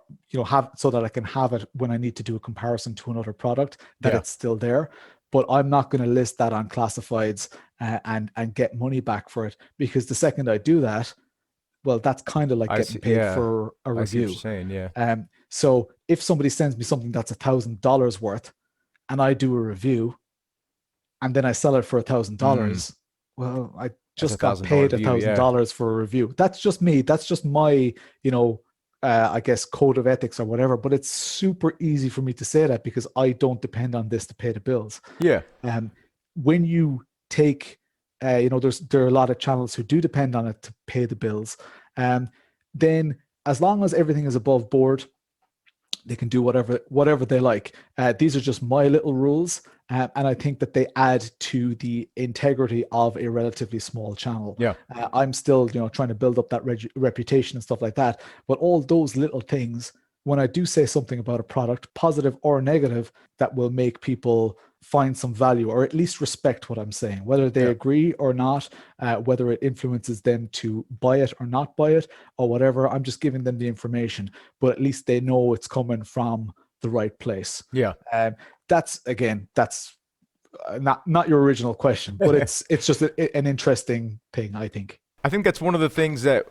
have so that I can have it when I need to do a comparison to another product, that Yeah. it's still there. But I'm not going to list that on classifieds, and get money back for it, because the second I do that, well, that's kind of like I getting see. paid Yeah. for a I see what you're review. saying. Yeah. So if somebody sends me something that's $1,000 worth, and I do a review, and then I sell it for Mm, $1,000, well, I that's a just got $1,000 paid a view. thousand Yeah. dollars for a review. That's just me. That's just my, I guess, code of ethics or whatever. But it's super easy for me to say that because I don't depend on this to pay the bills. Yeah. Um, when you take, there are a lot of channels who do depend on it to pay the bills. Um, then as long as everything is above board, they can do whatever they like. These are just my little rules, and I think that they add to the integrity of a relatively small channel. Yeah. I'm still, trying to build up that reputation and stuff like that. But all those little things, when I do say something about a product, positive or negative, that will make people find some value, or at least respect what I'm saying, whether they Yeah. agree or not, whether it influences them to buy it or not buy it or whatever. I'm just giving them the information, but at least they know it's coming from the right place. Yeah. That's not your original question, but it's just an interesting thing, I think. I think that's one of the things that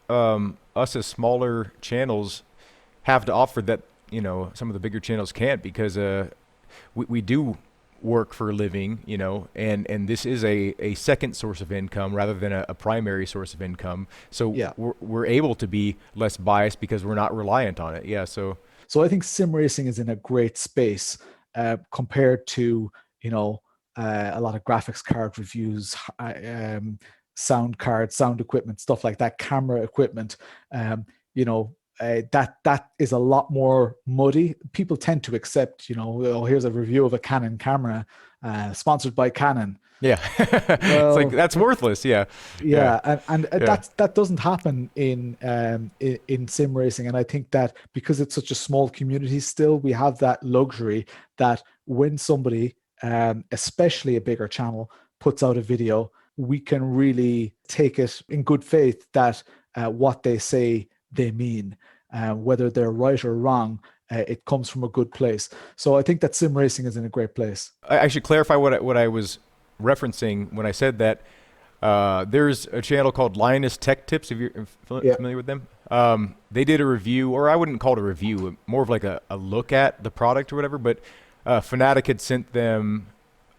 us as smaller channels have to offer that some of the bigger channels can't, because we do work for a living, and this is a second source of income rather than a primary source of income. So Yeah. we're able to be less biased because we're not reliant on it. Yeah. So I think sim racing is in a great space, compared to, a lot of graphics card reviews, sound cards, sound equipment, stuff like that, camera equipment. That is a lot more muddy. People tend to accept, oh, here's a review of a Canon camera, sponsored by Canon. Yeah. It's like, Well, that's worthless. Yeah. Yeah. yeah, and Yeah. that doesn't happen in sim racing, and I think that because it's such a small community, still we have that luxury that when somebody, especially a bigger channel, puts out a video, we can really take it in good faith that what they say they mean, whether they're right or wrong. It comes from a good place. So I think that sim racing is in a great place. I should clarify what I was referencing when I said that. There's a channel called Linus Tech Tips. If you're Yeah, familiar with them, they did a review, or I wouldn't call it a review, more of like a look at the product or whatever. But Fnatic had sent them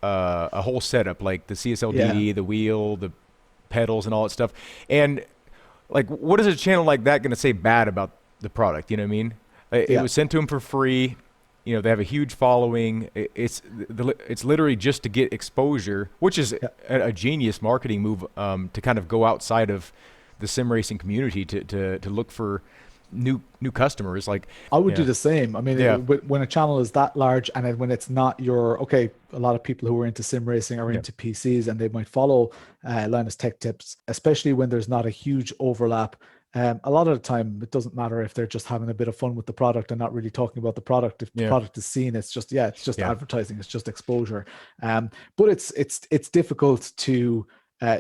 a whole setup, like the yeah, CSLDD, the wheel, the pedals, and all that stuff. And like, what is a channel like that going to say bad about the product? You know what I mean? It yeah, was sent to them for free. They have a huge following. It's literally just to get exposure, which is yeah. a genius marketing move, to kind of go outside of the sim racing community to look for new customers. Like, I would do yeah, the same. I mean, yeah, when a channel is that large, and then when it's not okay, a lot of people who are into sim racing are yeah, into PCs, and they might follow Linus Tech Tips, especially when there's not a huge overlap. A lot of the time, it doesn't matter if they're just having a bit of fun with the product and not really talking about the product. If the yeah, product is seen, it's just yeah, advertising, it's just exposure. But it's difficult to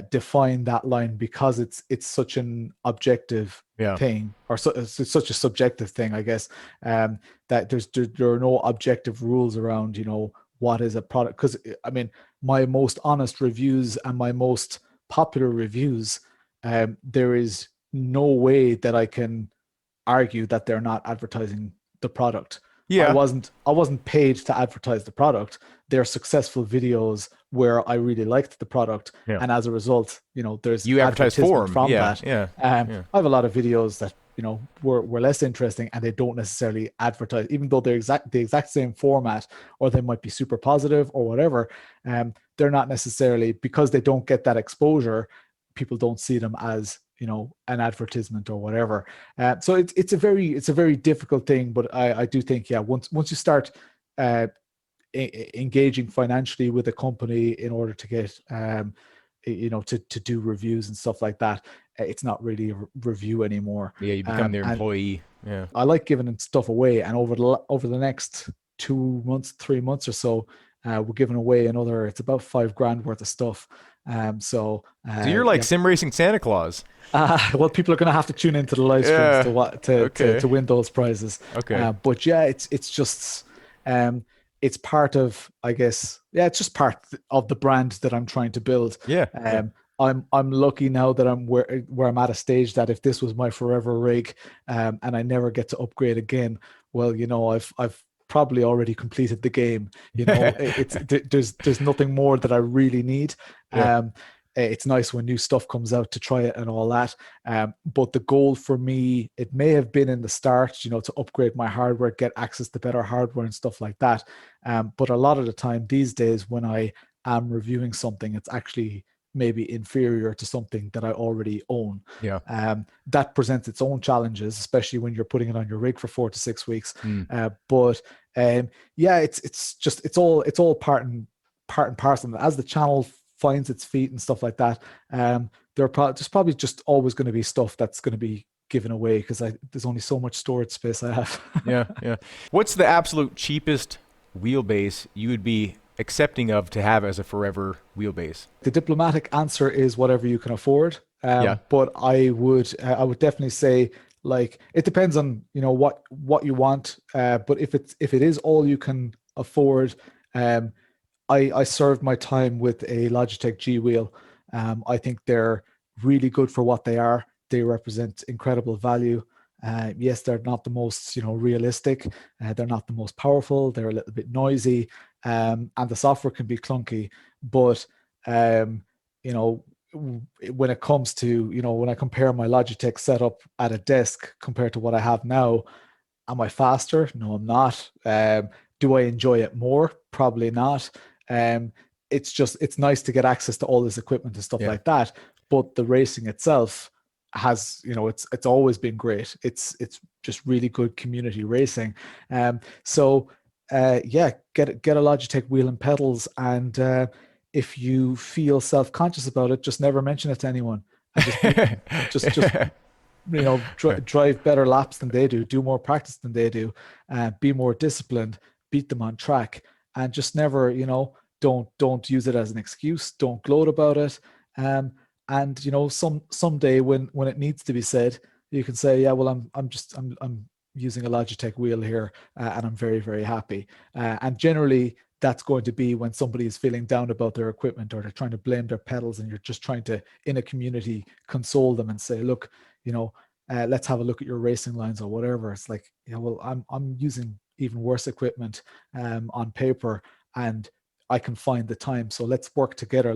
define that line, because it's such an objective yeah, thing, or it's such a subjective thing, I guess. That there are no objective rules around, what is a product. Because I mean, my most honest reviews and my most popular reviews, there is no way that I can argue that they're not advertising the product. yeah, I wasn't paid to advertise the product. They're successful videos where I really liked the product, yeah. and as a result, there's You advertise for advertisement them. from Yeah, that. yeah, yeah, I have a lot of videos that were less interesting, and they don't necessarily advertise, even though they're the exact same format, or they might be super positive or whatever. They're not necessarily, because they don't get that exposure. People don't see them as an advertisement or whatever. So it's a very difficult thing, but I do think, yeah, once you start uh, engaging financially with a company in order to get to do reviews and stuff like that. It's not really a review anymore. Yeah, you become their And employee. Yeah. I like giving stuff away, and over the next 2 months, 3 months or so, we're giving away another. It's about 5 grand worth of stuff. So you're like Yeah. sim racing Santa Claus. Well, people are going to have to tune into the live streams Yeah. to what to Okay. win those prizes. Okay. But yeah, it's just um, it's part of, I guess, yeah, it's just part of the brand that I'm trying to build. Yeah. Yeah. I'm lucky now that I'm where I'm at a stage that if this was my forever rig, and I never get to upgrade again, well, I've probably already completed the game. There's nothing more that I really need. Yeah. Um, it's nice when new stuff comes out to try it and all that. But the goal for me, it may have been in the start, to upgrade my hardware, get access to better hardware and stuff like that. But a lot of the time these days, when I am reviewing something, it's actually maybe inferior to something that I already own. Yeah. That presents its own challenges, especially when you're putting it on your rig for 4 to 6 weeks. Mm. But yeah, it's all part and parcel. And as the channel finds its feet and stuff like that, there's probably just always going to be stuff that's going to be given away because there's only so much storage space I have. Yeah. Yeah. What's the absolute cheapest wheelbase you would be accepting of to have as a forever wheelbase? The diplomatic answer is whatever you can afford. Yeah. But I would definitely say, like, it depends on what you want. But if it is all you can afford, I served my time with a Logitech G wheel. I think they're really good for what they are. They represent incredible value. Yes, they're not the most realistic. They're not the most powerful. They're a little bit noisy, and the software can be clunky. But you know, when it comes to when I compare my Logitech setup at a desk compared to what I have now, am I faster? No, I'm not. Do I enjoy it more? Probably not. Um, it's nice to get access to all this equipment and stuff Yeah. like that. But the racing itself has, it's always been great. It's just really good community racing. Yeah, get a Logitech wheel and pedals, and if you feel self-conscious about it, just never mention it to anyone, and just drive better laps than they do more practice than they do, be more disciplined, beat them on track, and just never, don't use it as an excuse. Don't gloat about it. And someday when it needs to be said, you can say, yeah, well, I'm using a Logitech wheel here, and I'm very, very happy. And generally, that's going to be when somebody is feeling down about their equipment, or they're trying to blame their pedals, and you're just trying to, in a community, console them and say, look, let's have a look at your racing lines or whatever. It's like, well, I'm using even worse equipment on paper, and I can find the time. So let's work together.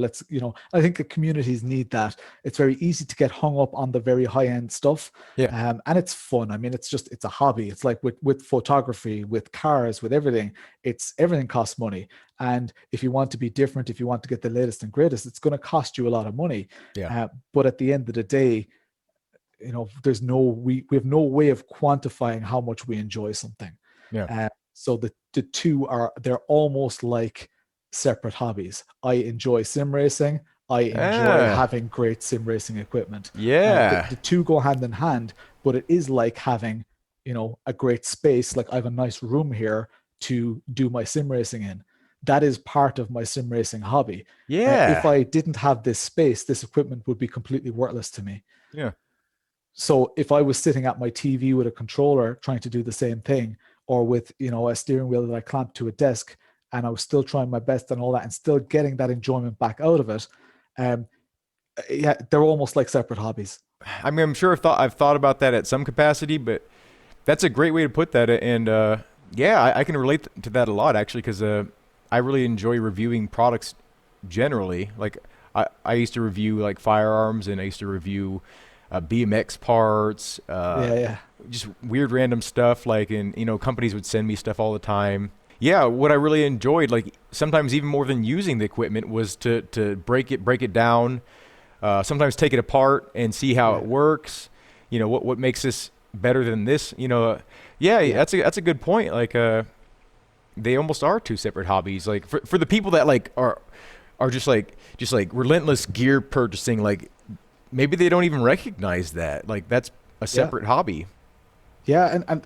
I think the communities need that. It's very easy to get hung up on the very high end stuff. Yeah. And it's fun. I mean, it's a hobby. It's like with photography, with cars, with everything, everything costs money. And if you want to be different, if you want to get the latest and greatest, it's going to cost you a lot of money. Yeah. But at the end of the day, we have no way of quantifying how much we enjoy something. Yeah. So the two they're almost like separate hobbies. I enjoy sim racing. I enjoy having great sim racing equipment. Yeah. The two go hand in hand, but it is like having, a great space. Like I have a nice room here to do my sim racing in. That is part of my sim racing hobby. Yeah. If I didn't have this space, this equipment would be completely worthless to me. Yeah. So if I was sitting at my TV with a controller trying to do the same thing, or with, a steering wheel that I clamped to a desk, and I was still trying my best and all that, and still getting that enjoyment back out of it, yeah, they're almost like separate hobbies. I mean, I'm sure I've thought about that at some capacity, but that's a great way to put that. And yeah, I can relate to that a lot, actually, because I really enjoy reviewing products generally. Like I used to review like firearms, and I used to review BMX parts, Yeah. just weird random stuff. Like, and companies would send me stuff all the time. Yeah, what I really enjoyed, like sometimes even more than using the equipment, was to break it down. Sometimes take it apart and see how it works. What makes this better than this. Yeah. That's a good point. Like they almost are two separate hobbies. Like for the people that like are are just like relentless gear purchasing. Like maybe they don't even recognize that. Like that's a Yeah. separate hobby. Yeah, and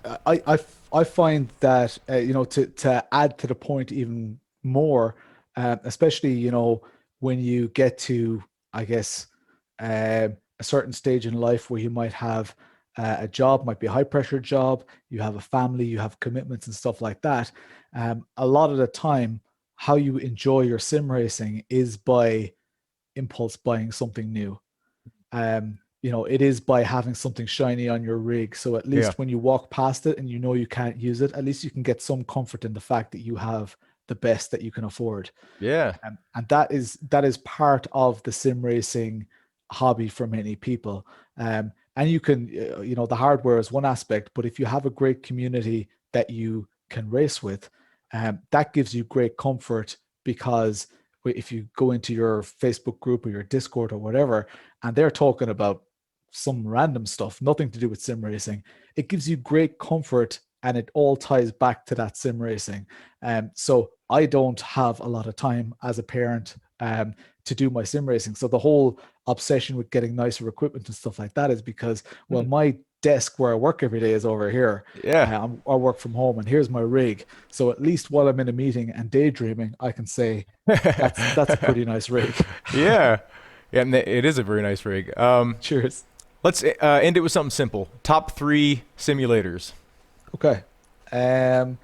I find that to add to the point even more, especially when you get to, I guess, a certain stage in life where you might have a job, might be a high pressure job, you have a family, you have commitments and stuff like that. A lot of the time, how you enjoy your sim racing is by impulse buying something new. It is by having something shiny on your rig. So at Yeah. least when you walk past it and you know you can't use it, at least you can get some comfort in the fact that you have the best that you can afford. Yeah. And that is part of the sim racing hobby for many people. And you can, the hardware is one aspect, but if you have a great community that you can race with, that gives you great comfort because if you go into your Facebook group or your Discord or whatever, and they're talking about some random stuff, nothing to do with sim racing, it gives you great comfort and it all ties back to that sim racing. So I don't have a lot of time as a parent to do my sim racing. So the whole obsession with getting nicer equipment and stuff like that is because, well, Hmm. my desk where I work every day is over here. Yeah. I work from home, and here's my rig. So at least while I'm in a meeting and daydreaming, I can say that's a pretty nice rig. Yeah. Yeah, and it is a very nice rig. Cheers. Let's end it with something simple. Top three simulators. Okay. Um,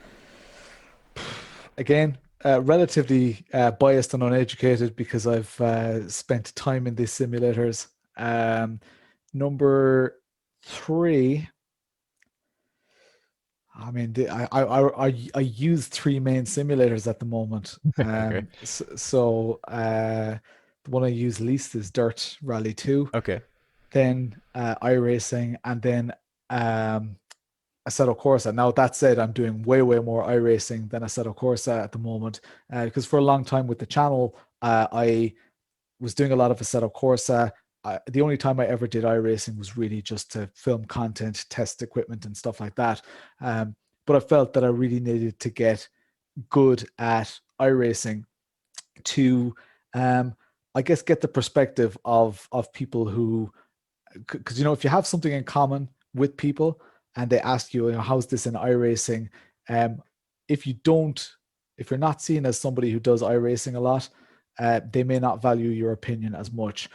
Again, relatively biased and uneducated because I've spent time in these simulators. Number three, I mean, I use three main simulators at the moment. Okay. The one I use least is Dirt Rally 2, Okay. then iRacing, and then um, Assetto Corsa. Now that said, I'm doing way more iRacing than Assetto Corsa at the moment because for a long time with the channel, I was doing a lot of Assetto Corsa. The only time I ever did iRacing was really just to film content, test equipment, and stuff like that. But I felt that I really needed to get good at iRacing to, um, I guess, get the perspective of people who, because if you have something in common with people and they ask you, how's this in iRacing, um, if you don't, if you're not seen as somebody who does iRacing a lot, they may not value your opinion as much.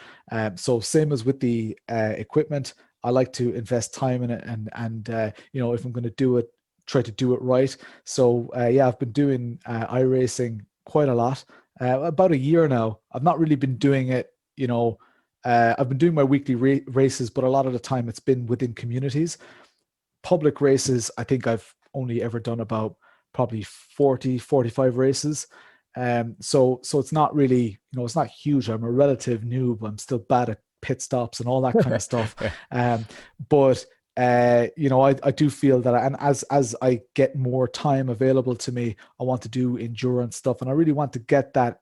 So same as with the equipment, I like to invest time in it, and if I'm going to do it, try to do it right. So yeah, I've been doing iRacing quite a lot, about a year now. I've not really been doing it, I've been doing my weekly races, but a lot of the time it's been within communities. Public races, I think I've only ever done about probably 40, 45 races. So it's not really, it's not huge. I'm a relative noob. I'm still bad at pit stops and all that kind of stuff. Yeah. But I do feel that, and as I get more time available to me, I want to do endurance stuff, and I really want to get that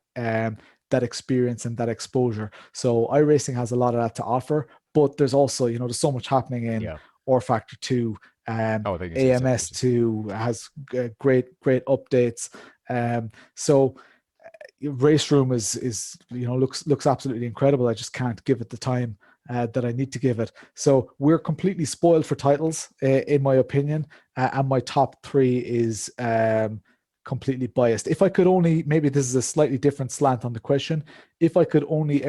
experience and that exposure. So iRacing has a lot of that to offer, but there's also, there's so much happening in Yeah. or Factor 2. Oh, I think it's gonna say AMS racing. 2 has great updates. So race room is looks absolutely incredible. I just can't give it the time that I need to give it. So we're completely spoiled for titles, in my opinion. And my top three is completely biased. If I could only, maybe this is a slightly different slant on the question. If I could only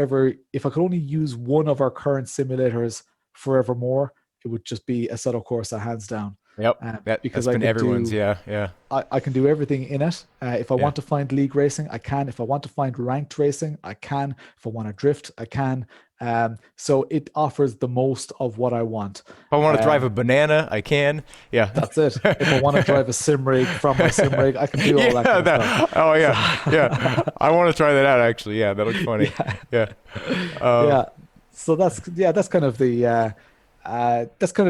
use one of our current simulators forevermore, it would just be Assetto Corsa, hands down. Yep. That's Because I been could everyone's. do Yeah. Yeah. I can do everything in it. If I Yeah. want to find league racing, I can. If I want to find ranked racing, I can. If I want to drift, I can. So it offers the most of what I want. If I want to drive Um, a banana, I can. Yeah. that's it. If I want to drive a sim rig from my sim rig, I can do all that Yeah. kind of stuff. That. Oh So yeah. Yeah. I want to try that out actually. Yeah. That looks funny. yeah, Yeah. Um. yeah. So that's kind of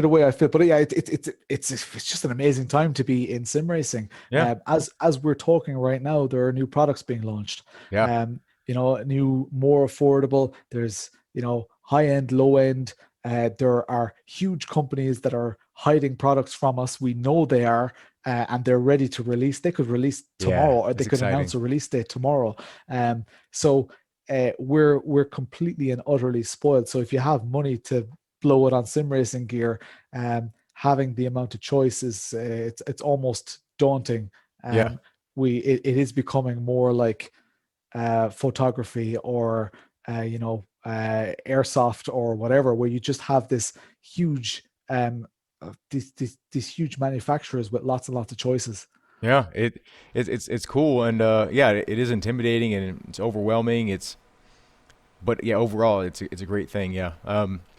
the way I feel. But yeah, it's just an amazing time to be in sim racing. Yeah. As we're talking right now, there are new products being launched. Yeah. New, more affordable. There's high end, low end. There are huge companies that are hiding products from us. We know they are. and they're ready to release. They could release Yeah, tomorrow, or they that's could exciting. announce a release date tomorrow. So we're completely and utterly spoiled. So if you have money to blow it on sim racing gear, having the amount of choice is it's almost daunting. Yeah. It is becoming more like photography, or airsoft or whatever, where you just have this huge these huge manufacturers with lots and lots of choices. Yeah, it's cool, and yeah, it is intimidating and it's overwhelming. But yeah, overall, it's a great thing. Yeah.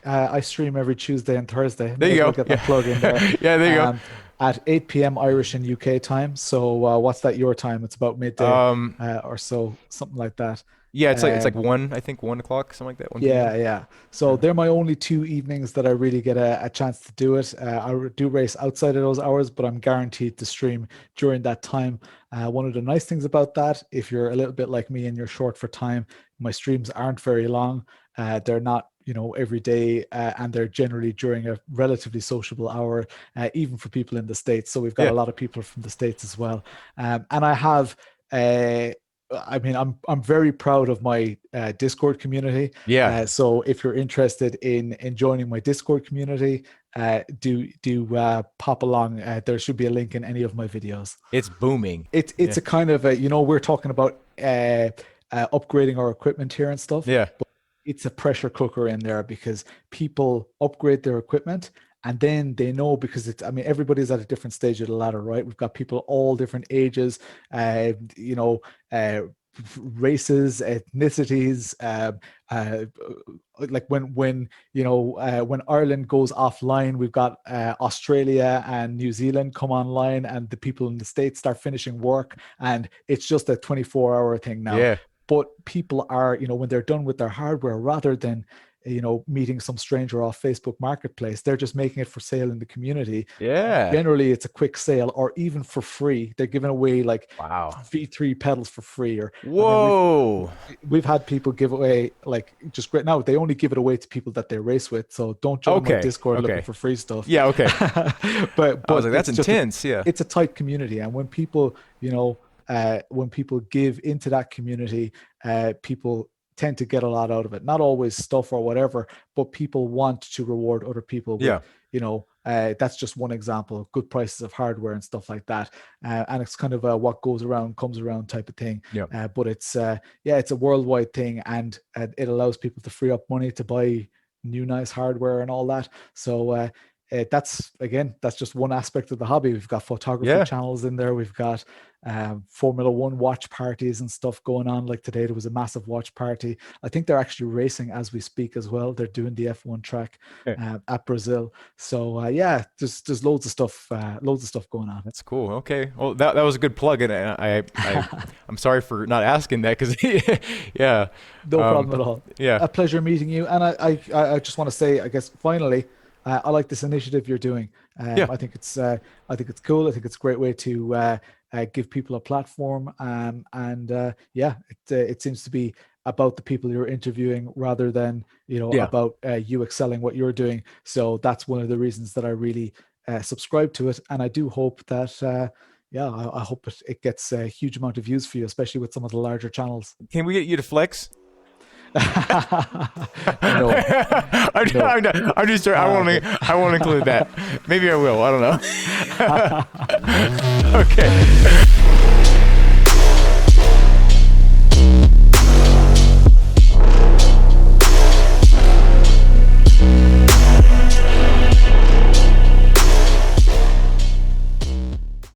I stream every Tuesday and Thursday. There May you as well go. get that Yeah. plug in there. Yeah, there you Um, at 8 p.m. Irish and UK time. So what's that your time? It's about go. midday or so, something like that. Yeah, it's like Um, 1, I think 1 o'clock, something like that, 1 p.m. Yeah, yeah. So Yeah. they're my only two evenings that I really get a chance to do it. I do race outside of those hours, but I'm guaranteed to stream during that time. One of the nice things about that, if you're a little bit like me and you're short for time, my streams aren't very long. They're not, every day, and they're generally during a relatively sociable hour, even for people in the States. So we've got Yeah. a lot of people from the States as well. And I have. Uh, I mean, I'm very proud of my Discord community. Yeah. So if you're interested in joining my Discord community, do pop along. There should be a link in any of my videos. It's booming. It's Yeah. a kind of we're talking about upgrading our equipment here and stuff, Yeah. but it's a pressure cooker in there because people upgrade their equipment, and then they know, because it's, I mean, everybody's at a different stage of the ladder, right? We've got people all different ages, uh, you know, uh, races, ethnicities, like when Ireland goes offline, we've got Australia and New Zealand come online, and the people in the States start finishing work, and it's just a 24-hour thing now. Yeah. But people are, when they're done with their hardware, rather than meeting some stranger off Facebook Marketplace, they're just making it for sale in the community. Yeah. Generally it's a quick sale, or even for free. They're giving away like Wow. V3 pedals for free. Or I mean, Whoa. we've had people give away, like, just great. Now they only give it away to people that they race with, so don't join my Okay. Discord looking Okay. for free stuff. Yeah. Okay. but I was like, that's it's just intense. Yeah. it's a tight community, and when people give into that community, people tend to get a lot out of it. Not always stuff or whatever, but people want to reward other people with, Yeah. that's just one example. Good prices of hardware and stuff like that, and it's kind of a what goes around comes around type of thing. Yeah. But it's it's a worldwide thing, and it allows people to free up money to buy new nice hardware and all that. So that's just one aspect of the hobby. We've got photography Yeah. channels in there. We've got Formula One watch parties and stuff going on. Like today, there was a massive watch party. I think they're actually racing as we speak as well. They're doing the F1 track Yeah. at Brazil. So there's loads of stuff going on. That's cool. Okay. Well, that was a good plug, and I'm sorry for not asking that because yeah. No problem at all. Yeah. A pleasure meeting you. And I just want to say, I guess, finally, I like this initiative you're doing. Yeah. I think it's cool. I think it's a great way to give people a platform. It seems to be about the people you're interviewing rather than Yeah. about you excelling what you're doing. So that's one of the reasons that I really subscribe to it, and I do hope that. I hope it gets a huge amount of views for you, especially with some of the larger channels. Can we get you to flex? No, I'm just. I won't include that. Maybe I will. I don't know. Okay.